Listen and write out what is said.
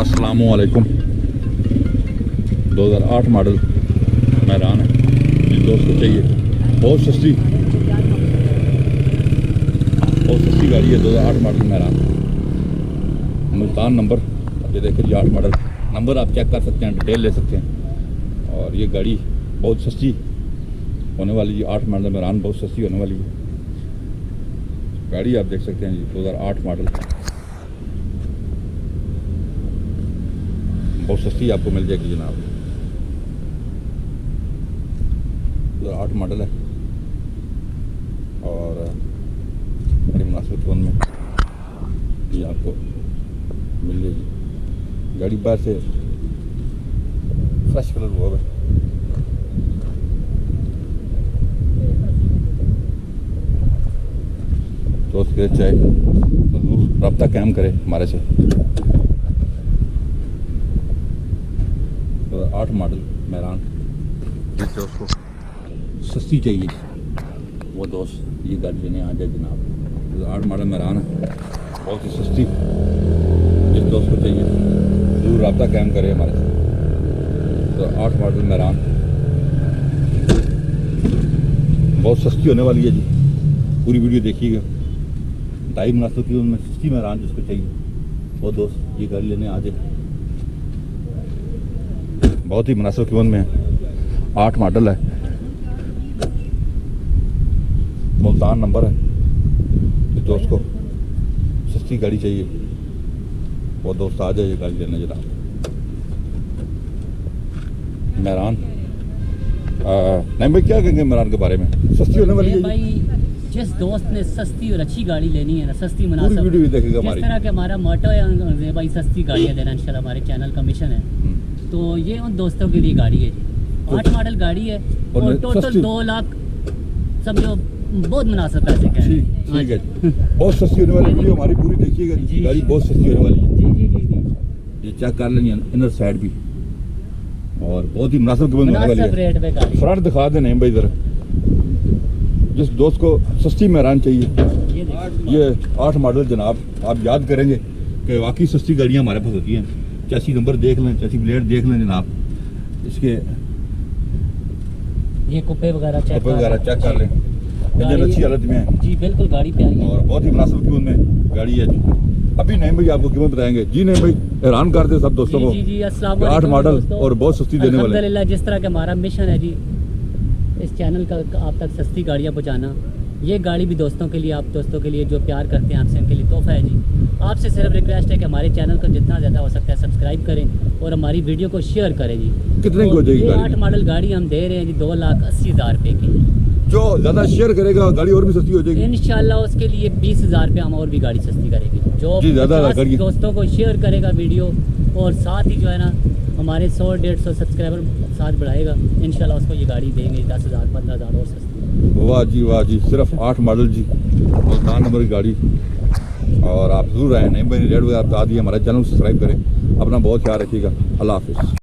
अस्सलामुअलैकुम। 2008 मॉडल मैरान है, जिस दोस्त को चाहिए। बहुत सस्ती गाड़ी है। 2008 मॉडल मैरान, मुल्तान नंबर। ये देखिए जी, 8 मॉडल नंबर आप चेक कर सकते हैं, डिटेल ले सकते हैं। और ये गाड़ी बहुत सस्ती होने वाली जी। 8 मॉडल मैरान बहुत सस्ती होने वाली है। गाड़ी आप देख सकते हैं जी, 2008 मॉडल बहुत सस्ती आपको मिल जाएगी जनाब। 2008 मॉडल है और बड़ी मुनासिब कीमत में ये आपको मिल जाएगी। गाड़ी बाहर से फ्रेश कलर हुआ है। तो उसके चाहे तो जरूर रब्ता कायम करे हमारे से। 8 मॉडल मैरान, जिस दोस्त को सस्ती चाहिए वो दोस्त ये गाड़ी लेने आ जाए जनाब। 8 मॉडल मैरान है, बहुत ही सस्ती। जिस दोस्त को चाहिए जरूर रब्ता कायम करे हमारे से। तो 8 मॉडल मैरान बहुत सस्ती होने वाली है जी। पूरी वीडियो देखिएगा। ढाई मुनासिब कीमत में सस्ती मैरान जिसको चाहिए वो दोस्त ये गाड़ी लेने आ जाए। बहुत ही मुनासिब कीमत में है। 8 मॉडल है, मुल्तान नंबर है। इस दोस्त को सस्ती गाड़ी चाहिए वो दोस्त आ जाए गाड़ी लेने जनाब। मैरान नहीं भाई, क्या कहेंगे मैरान के बारे में? सस्ती होने वाली है भाई। जिस दोस्त ने सस्ती और अच्छी गाड़ी लेनी है ना, सस्ती मुनासिब, पूरी वीडियो देखेगा हमारी। जिस तरह के हमारा मोटो है भाई, सस्ती गाड़ियाँ देना इंशाल्लाह हमारे चैनल का मिशन है। तो ये उन दोस्तों के लिए गाड़ी है जी। 8 मॉडल गाड़ी है और टोटल 2 लाख समझो, बहुत मुनासिब पैसे का है। ठीक है, बहुत सस्ती होने वाली वीडियो हमारी पूरी देखिएगा जी। गाड़ी बहुत सस्ती होने वाली है जी जी जी जी। ये चेक कर लेंगे इनर साइड भी, और बहुत ही मुनासिब कीमत होने वाली है। रेट पे गाड़ी। फ्रंट दिखा दें भाई इधर। जिस दोस्त को सस्ती मैरान चाहिए ये 8 मॉडल जनाब, आप याद करेंगे कि वाकई सस्ती गाड़ियाँ हमारे पास होती हैं। चैसी नंबर देख लें, चैसी प्लेट देख लें जनाब, इसके ये कुप्पे वगैरह चेक कर लें। इंजन अच्छी हालत में है जी, बिल्कुल गाड़ी प्यारी है और बहुत ही मुनासिब कीमत में गाड़ी है जी। अभी नहीं भाई आपको कीमत बताएंगे जी। नहीं भाई, हैरान कर दे सब दोस्तों को। जी जी, अस्सलाम 8 वालेकुम मॉडल दोस्तों। और बहुत सस्ती देने वाले। अल्हम्दुलिल्लाह, जिस तरह का हमारा मिशन है जी, इस चैनल का आप तक सस्ती गाड़ियाँ पहुँचाना। ये गाड़ी भी दोस्तों के लिए, आप दोस्तों के लिए जो प्यार करते हैं आपसे, उनके लिए तोहफा है जी। आपसे सिर्फ रिक्वेस्ट है कि हमारे चैनल को जितना ज़्यादा हो सकता है सब्सक्राइब करें और हमारी वीडियो को शेयर करें जी। कितने की हो जाएगी ये गाड़ी? 8 मॉडल गाड़ी हम दे रहे हैं जी 2,80,000 रुपये की। जो ज़्यादा शेयर करेगा गाड़ी और भी सस्ती हो जाएगी इंशाल्लाह। उसके लिए 20,000 रुपये हम और भी गाड़ी सस्ती करेंगे। जो जी, ज़्यादा 50 दोस्तों को शेयर करेगा वीडियो और साथ ही जो है ना हमारे 100-150 सब्सक्राइबर साथ बढ़ाएगा, इंशाल्लाह उसको ये गाड़ी देंगे 10,000 15,000 और सस्ती। वाह जी वाह जी। सिर्फ 8 मॉडल जी, मुल्तान नंबर की गाड़ी। और आप जरूर आए। नहीं भाई, रेड वगैरह बता दिए। हमारा चैनल सब्सक्राइब करें। अपना बहुत ख्याल रखिएगा। अल्लाह हाफिज़।